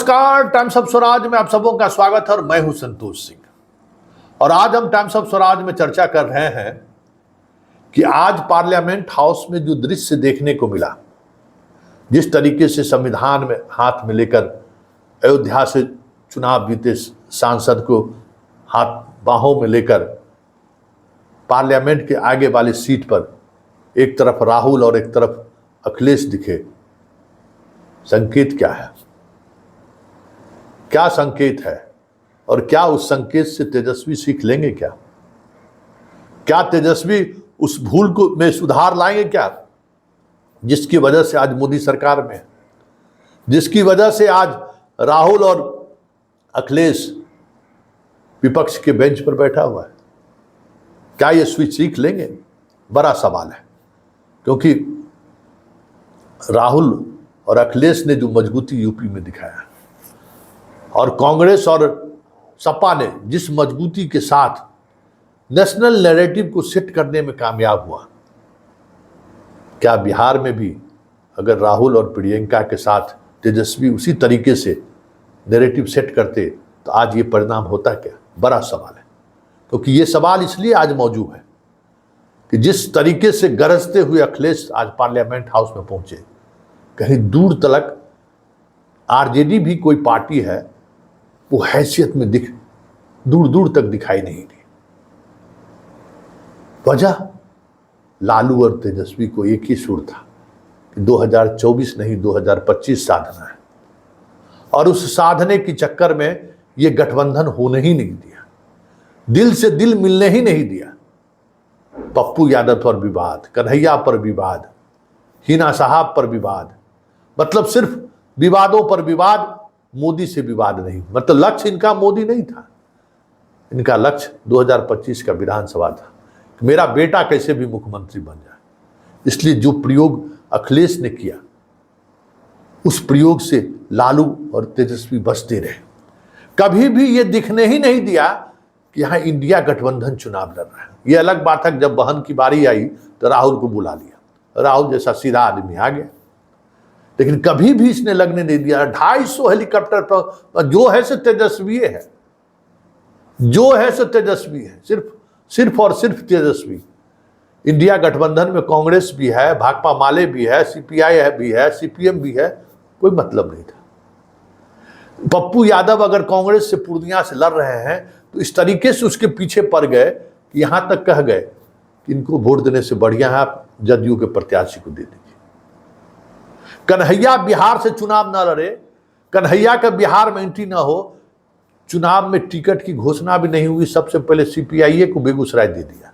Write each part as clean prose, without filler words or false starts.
नमस्कार, times of Swaraj में आप सबों का स्वागत है और मैं हूं संतोष सिंह। और आज हम टाइम्स ऑफ स्वराज में चर्चा कर रहे हैं कि आज पार्लियामेंट हाउस में जो दृश्य देखने को मिला, जिस तरीके से संविधान में हाथ में लेकर अयोध्या से चुनाव जीते सांसद को हाथ बाहों में लेकर पार्लियामेंट के आगे वाली सीट पर एक तरफ राहुल और एक तरफ अखिलेश दिखे, संकेत क्या है? क्या संकेत है और क्या उस संकेत से तेजस्वी सीख लेंगे? क्या तेजस्वी उस भूल को में सुधार लाएंगे क्या, जिसकी वजह से आज मोदी सरकार में, जिसकी वजह से आज राहुल और अखिलेश विपक्ष के बेंच पर बैठा हुआ है? क्या ये स्विच सीख लेंगे? बड़ा सवाल है, क्योंकि राहुल और अखिलेश ने जो मजबूती यूपी में दिखाया और कांग्रेस और सपा ने जिस मजबूती के साथ नेशनल नैरेटिव को सेट करने में कामयाब हुआ, क्या बिहार में भी अगर राहुल और प्रियंका के साथ तेजस्वी उसी तरीके से नैरेटिव सेट करते तो आज ये परिणाम होता क्या? बड़ा सवाल है। क्योंकि ये सवाल इसलिए आज मौजूद है कि जिस तरीके से गरजते हुए अखिलेश आज पार्लियामेंट हाउस में पहुंचे, कहीं दूर तक आरजेडी भी कोई पार्टी है वो हैसियत में दूर दूर तक दिखाई नहीं दी। वजह लालू और तेजस्वी को एक ही सुर था कि 2024 नहीं 2025 साधना है, और उस साधने के चक्कर में ये गठबंधन होने ही नहीं दिया, दिल से दिल मिलने ही नहीं दिया। पप्पू यादव पर विवाद, कन्हैया पर विवाद, हिना साहब पर विवाद, मतलब सिर्फ विवादों पर विवाद, मोदी से विवाद नहीं। मतलब लक्ष्य इनका मोदी नहीं था, इनका लक्ष्य 2025 का विधानसभा था, मेरा बेटा कैसे भी मुख्यमंत्री बन जाए। इसलिए जो प्रयोग अखिलेश ने किया, उस प्रयोग से लालू और तेजस्वी बचते रहे। कभी भी ये दिखने ही नहीं दिया कि यहाँ इंडिया गठबंधन चुनाव लड़ रहा है। ये अलग बात है, जब बहन की बारी आई तो राहुल को बुला लिया, राहुल जैसा सीधा आदमी आ गया, लेकिन कभी भी इसने लगने नहीं दिया। 250 हेलीकॉप्टर पर जो है सो तेजस्वी है, जो है सो तेजस्वी है, सिर्फ और सिर्फ तेजस्वी। इंडिया गठबंधन में कांग्रेस भी है, भाकपा माले भी है, सीपीआई भी है, सीपीएम भी है, कोई मतलब नहीं था। पप्पू यादव अगर कांग्रेस से पूर्णिया से लड़ रहे हैं तो इस तरीके से उसके पीछे पड़ गए कि यहां तक कह गए कि इनको वोट देने से बढ़िया है आप जदयू के प्रत्याशी को दे दीजिए। कन्हैया बिहार से चुनाव ना लड़े, कन्हैया का बिहार में एंट्री ना हो, चुनाव में टिकट की घोषणा भी नहीं हुई, सबसे पहले सीपीआई को बेगूसराय दे दिया,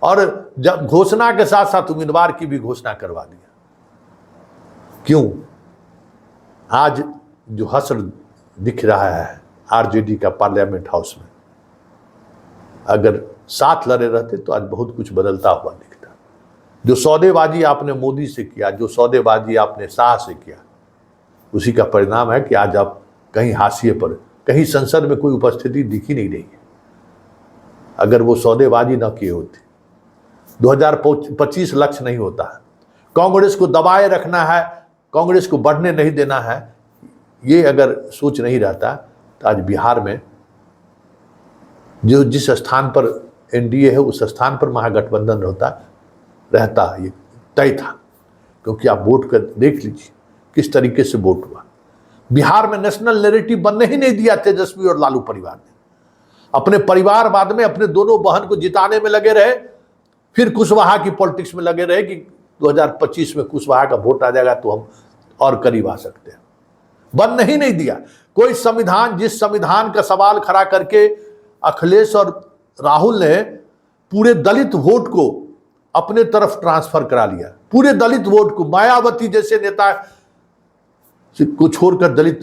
और जब घोषणा के साथ साथ उम्मीदवार की भी घोषणा करवा दिया। क्यों? आज जो हश्र दिख रहा है आरजेडी का पार्लियामेंट हाउस में, अगर साथ लड़े रहते तो आज बहुत कुछ बदलता हुआ दिखता। जो सौदेबाजी आपने मोदी से किया, जो सौदेबाजी आपने शाह से किया, उसी का परिणाम है कि आज आप कहीं हाशिए पर, कहीं संसद में कोई उपस्थिति दिखी नहीं रही है। अगर वो सौदेबाजी न किए होते, 2025 लक्ष्य नहीं होता है, कांग्रेस को दबाए रखना है, कांग्रेस को बढ़ने नहीं देना है, ये अगर सोच नहीं रहता तो आज बिहार में जो जिस स्थान पर एनडीए है उस स्थान पर महागठबंधन रहता ये तय था। क्योंकि आप वोट कर देख लीजिए किस तरीके से वोट हुआ। बिहार में नेशनल नैरेटिव बनने ही नहीं दिया तेजस्वी और लालू परिवार ने। अपने परिवारवाद में अपने दोनों बहन को जिताने में लगे रहे, फिर कुशवाहा की पॉलिटिक्स में लगे रहे कि 2025 में कुशवाहा का वोट आ जाएगा तो हम और करीब आ सकते हैं। बनने ही नहीं दिया कोई संविधान। जिस संविधान का सवाल खड़ा करके अखिलेश और राहुल ने पूरे दलित वोट को अपने तरफ ट्रांसफर करा लिया, पूरे दलित वोट को। मायावती जैसे नेता को छोड़कर दलित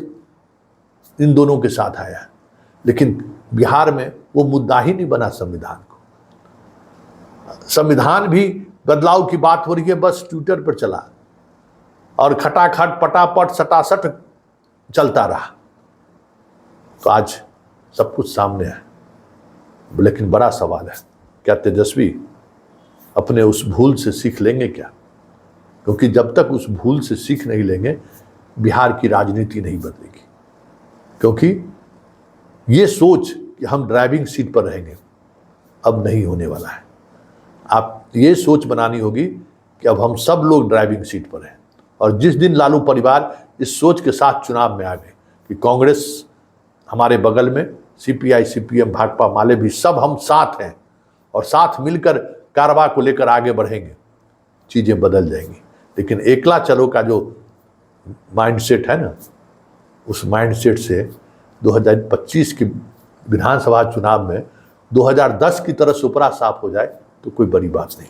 इन दोनों के साथ आया, लेकिन बिहार में वो मुद्दा ही नहीं बना संविधान को। संविधान भी बदलाव की बात हो रही है, बस ट्विटर पर चला और खटाखट पटापट सटासट चलता रहा। तो आज सब कुछ सामने है, लेकिन बड़ा सवाल है, क्या तेजस्वी अपने उस भूल से सीख लेंगे क्या? क्योंकि जब तक उस भूल से सीख नहीं लेंगे, बिहार की राजनीति नहीं बदलेगी। क्योंकि ये सोच कि हम ड्राइविंग सीट पर रहेंगे अब नहीं होने वाला है। आप ये सोच बनानी होगी कि अब हम सब लोग ड्राइविंग सीट पर हैं। और जिस दिन लालू परिवार इस सोच के साथ चुनाव में आ गए कि कांग्रेस हमारे बगल में, सीपीआई, सीपीएम, भाकपा, माले भी सब हम साथ हैं और साथ मिलकर कारवा को लेकर आगे बढ़ेंगे, चीजें बदल जाएंगी। लेकिन एकला चलो का जो माइंडसेट है ना, उस माइंडसेट से 2025 के विधानसभा चुनाव में 2010 की तरह सुपरा साफ हो जाए तो कोई बड़ी बात नहीं।